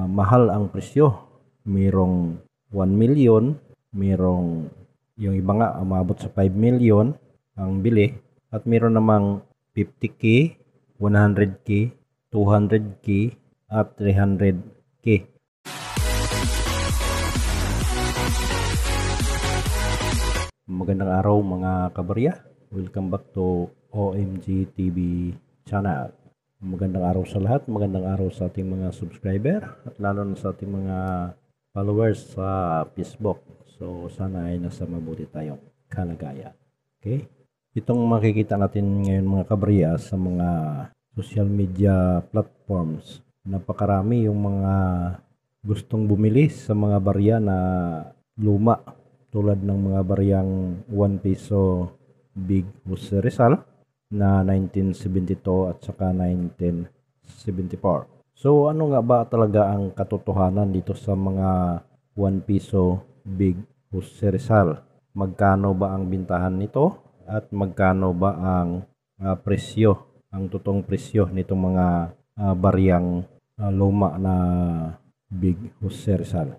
mahal ang presyo. Mayroong 1 million, mayroong yung iba nga umabot sa 5 million ang bili, at mayroon namang 50k, 100k, 200k at 300k. Magandang araw mga kabarya. Welcome back to OMG TV channel. Magandang araw sa lahat. Magandang araw sa ating mga subscriber at lalo na sa ating mga followers sa Facebook. So sana ay nasa mabuti tayong kalagayan. Okay? Itong makikita natin ngayon mga kabarya sa mga social media platforms. Napakarami yung mga gustong bumili sa mga barya na luma, tulad ng mga baryang 1 peso Big Jose Rizal na 1972 at saka 1974. So ano nga ba talaga ang katotohanan dito sa mga 1 peso Big Jose Rizal? Magkano ba ang bintahan nito at magkano ba ang presyo, ang totoong presyo nitong mga baryang luma na Big Jose Rizal?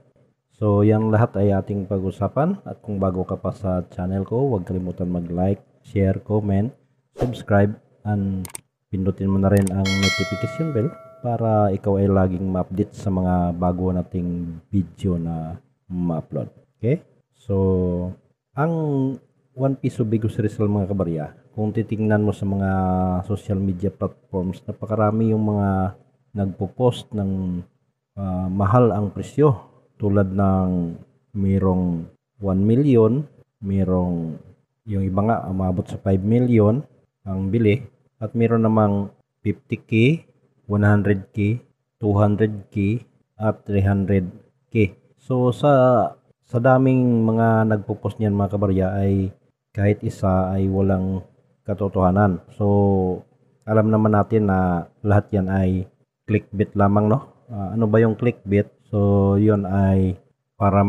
So yan lahat ay ating pag-usapan, at kung bago ka pa sa channel ko, huwag kalimutan mag-like, share, comment, subscribe, and pindutin mo na rin ang notification bell para ikaw ay laging ma-update sa mga bago nating video na ma-upload. Okay? So ang 1 peso Big Jose Rizal mga kabarya, kung titingnan mo sa mga social media platforms, napakarami yung mga nagpo-post ng mahal ang presyo. Tulad ng mayroong 1 million, mayroong yung iba nga umabot sa 5 million ang bili, at mayroon namang 50k, 100k, 200k at 300k. So sa daming mga nagpo-post niyan mga kabarya ay kahit isa ay walang katotohanan. So alam naman natin na lahat yan ay clickbait lamang, no? Ano ba yung clickbait? So yun ay para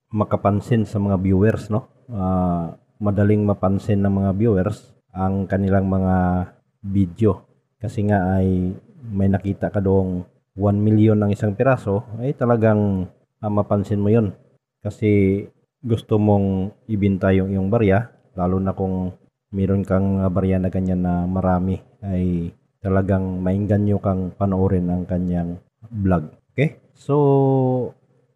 makapansin sa mga viewers, no? Madaling mapansin ng mga viewers ang kanilang mga video, kasi nga ay may nakita ka doong 1 million ng isang piraso, ay talagang mapansin mo yun kasi gusto mong ibenta yung iyong barya, lalo na kung meron kang barya na ganyan na marami, ay talagang maingganyo kang panoorin ang kanyang vlog. Okay? So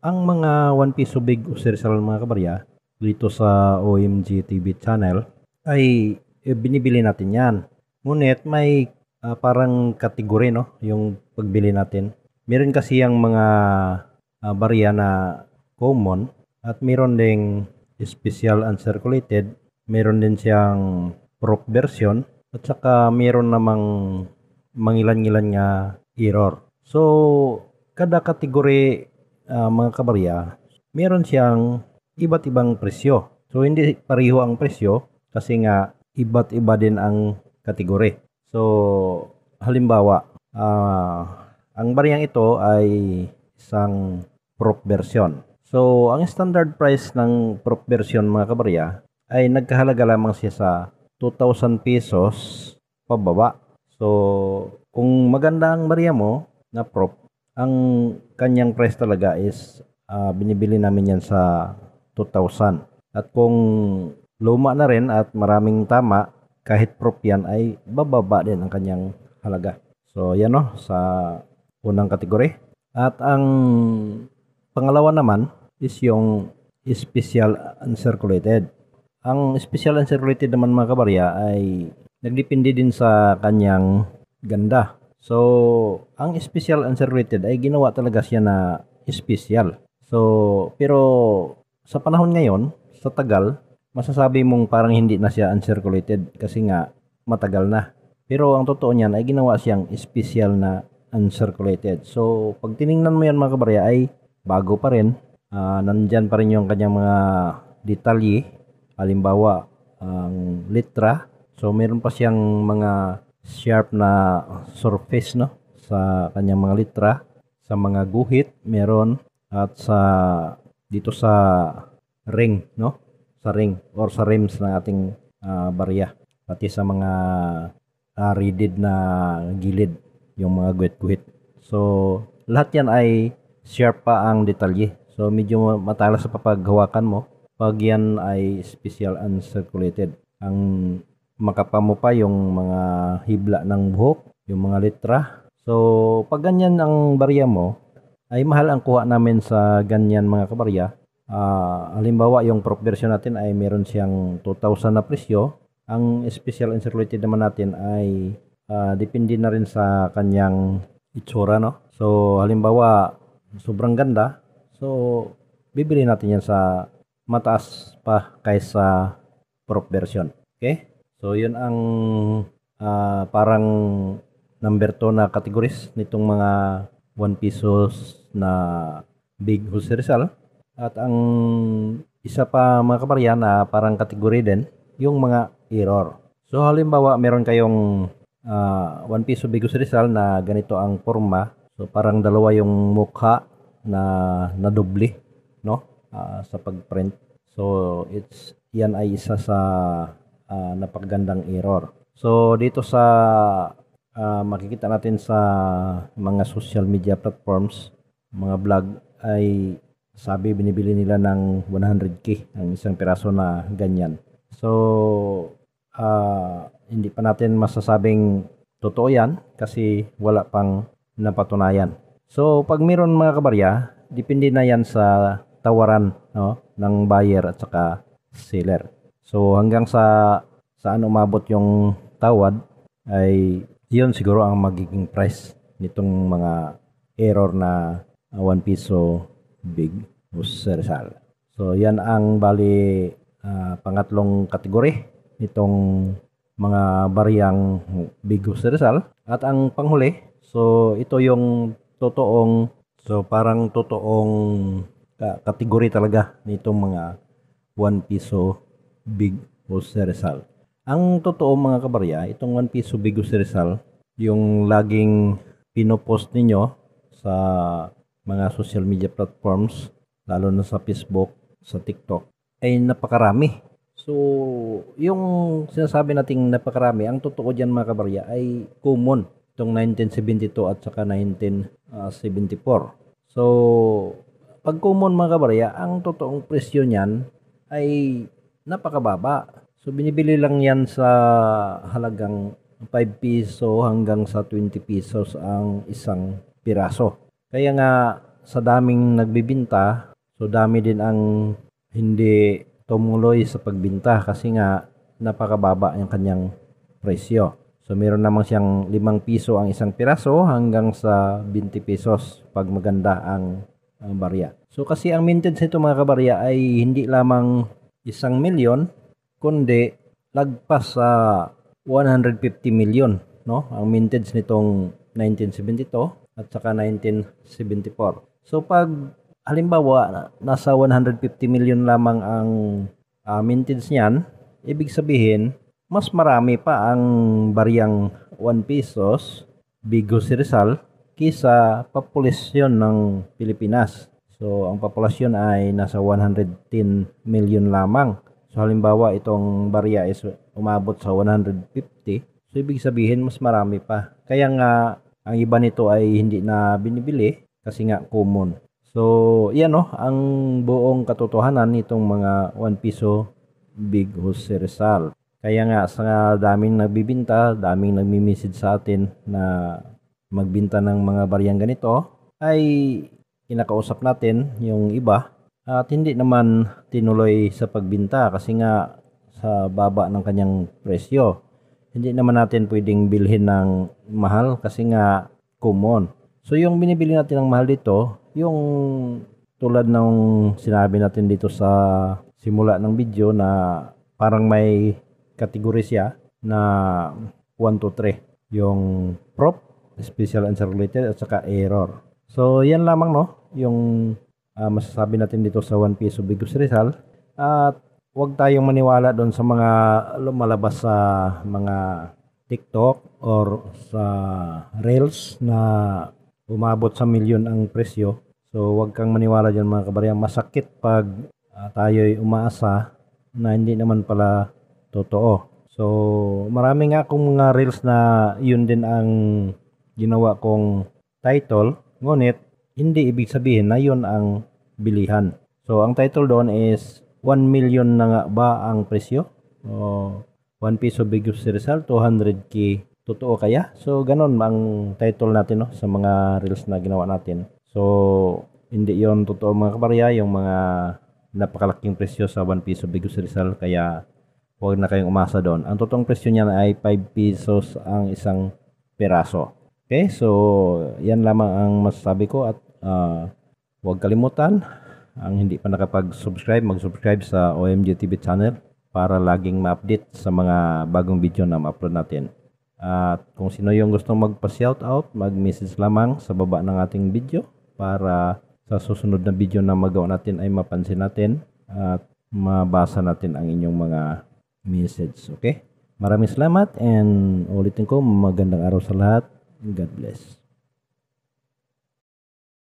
ang mga 1 peso Big Jose Rizal mga kabarya dito sa OMG TV channel ay binibili natin yan. Ngunit may parang kategori, no, yung pagbili natin. Meron kasi yung mga barya na common at meron ding special uncirculated, meron din siyang proof version, at saka meron namang mangilan-ngilan nga error. So kada kategori mga kabarya, meron siyang iba't ibang presyo. So hindi pareho ang presyo kasi nga iba't iba din ang kategori. So halimbawa, ang baryang ito ay isang proof version. So ang standard price ng proof version mga kabarya ay nagkahalaga lamang siya sa 2,000 pesos pababa. So kung maganda ang barya mo na proof, ang kanyang price talaga is binibili namin yan sa 2,000. At kung luma na rin at maraming tama, kahit proof yan ay bababa din ang kanyang halaga. So yan, no, sa unang kategori. At ang pangalawa naman is yung special uncirculated. Ang special uncirculated naman mga kabarya ay nagdepende din sa kanyang ganda. So ang special uncirculated ay ginawa talaga siya na special. So pero sa panahon ngayon, sa tagal, masasabi mong parang hindi na siya uncirculated kasi nga matagal na. Pero ang totoo niyan ay ginawa siyang special na uncirculated. So pag tiningnan mo yan mga kabarya ay bago pa rin. Nandyan pa rin yung kanyang mga detalye. Halimbawa, ang litra. So meron pa siyang mga sharp na surface, no, sa kanyang mga litra, sa mga guhit meron, at sa dito sa ring, no, sa ring or sa rims ng ating barya, pati sa mga reeded na gilid, yung mga guhit-guhit. So lahat yan ay sharp pa ang detalye. So medyo matalas sa papaghawakan mo pag yan ay special uncirculated. Ang makapa mo pa yung mga hibla ng buhok, yung mga letra. So pag ganyan ang barya mo, ay mahal ang kuha namin sa ganyan mga kabarya. Halimbawa yung prop version natin ay meron siyang 2,000 na presyo. Ang special uncirculated naman natin ay depende na rin sa kanyang itsura, no? So halimbawa sobrang ganda, so bibili natin yan sa mataas pa kaysa prop version. Okay? So yun ang parang number 2 na categories nitong mga 1 pesos na Big Jose Rizal. At ang isa pa mga kabarya na parang category din, yung mga error. So halimbawa meron kayong 1 peso Big Jose Rizal na ganito ang forma. So parang dalawa yung mukha na nadoble, no? Sa pagprint. So yan ay isa sa napakagandang error. So dito sa makikita natin sa mga social media platforms, mga vlog ay sabi binibili nila ng 100k ang isang piraso na ganyan. So hindi pa natin masasabing totoo yan kasi wala pang napatunayan. So pag meron mga kabarya, depende na yan sa tawaran, no, ng buyer at saka seller. So hanggang sa saan umabot yung tawad ay yun siguro ang magiging price nitong mga error na 1 peso Big Jose Rizal. So yan ang bali pangatlong kategory nitong mga bariyang Big Jose Rizal. At ang panghuli, so ito yung totoong, so parang totoong kategory talaga nitong mga 1 peso Big Jose Rizal. Ang totoo mga kabarya, itong 1 peso Big Jose Rizal, yung laging pinopost ninyo sa mga social media platforms, lalo na sa Facebook, sa TikTok, ay napakarami. So, yung sinasabi nating napakarami, ang totoo dyan mga kabarya ay common. Itong 1972 at saka 1974. So, pag common mga kabarya, ang totoong presyo niyan ay napakababa. So binibili lang yan sa halagang 5 piso hanggang sa 20 pesos ang isang piraso. Kaya nga sa daming nagbibinta, so dami din ang hindi tumuloy sa pagbinta kasi nga napakababa yung kanyang presyo. So meron namang siyang 5 piso ang isang piraso hanggang sa 20 pesos pag maganda ang barya. So kasi ang mintage nito mga kabarya ay hindi lamang 1,000,000 kundi lagpas sa 150 million, no? Ang mintage nitong 1972 at saka 1974. So pag halimbawa nasa 150 million lamang ang mintage niyan, ibig sabihin mas marami pa ang bariyang 1 pesos Big Jose Rizal kisa populasyon ng Pilipinas. So ang populasyon ay nasa 110 million lamang. So halimbawa itong barya is umabot sa 150, so ibig sabihin mas marami pa. Kaya nga ang iba nito ay hindi na binibili kasi nga common. So yan ang buong katotohanan nitong mga 1 peso Big Jose Rizal. Kaya nga sa daming nagbibinta, daming nagmi-message sa atin na magbinta ng mga baryang ganito, ay kinakausap natin yung iba. At hindi naman tinuloy sa pagbinta kasi nga sa baba ng kanyang presyo. Hindi naman natin pwedeng bilhin ng mahal kasi nga common. So yung binibili natin ng mahal dito, yung tulad ng sinabi natin dito sa simula ng video na parang may category siya na 1, 2, 3. Yung prop, special uncirculated at saka error. So yan lamang yung masasabi natin dito sa 1 peso Big Jose Rizal. At huwag tayong maniwala doon sa mga lumalabas sa mga TikTok or sa Reels na umabot sa milyon ang presyo. So huwag kang maniwala dyan mga kabarya. Masakit pag tayo'y umaasa na hindi naman pala totoo. So marami nga akong mga Reels na yun din ang ginawa kong title. Ngunit, hindi ibig sabihin na yun ang bilihan. So, ang title doon is 1 million na nga ba ang presyo? O 1 piso Biggest Rizal, 200k. Totoo kaya? So, ganun ang title natin, no, sa mga reels na ginawa natin. So, hindi yon totoo mga kabarya, yung mga napakalaking presyo sa 1 piso Biggest Rizal. Kaya, huwag na kayong umasa doon. Ang totoong presyo niya ay 5 pesos ang isang peraso. Okay, so yan lamang ang masasabi ko at huwag kalimutan, ang hindi pa nakapag-subscribe, mag-subscribe sa OMG TV channel para laging ma-update sa mga bagong video na ma-upload natin. At kung sino yung gustong magpa-shoutout, mag-message lamang sa baba ng ating video para sa susunod na video na magawa natin ay mapansin natin at mabasa natin ang inyong mga message. Okay? Maraming salamat and ulitin ko, magandang araw sa lahat. God bless.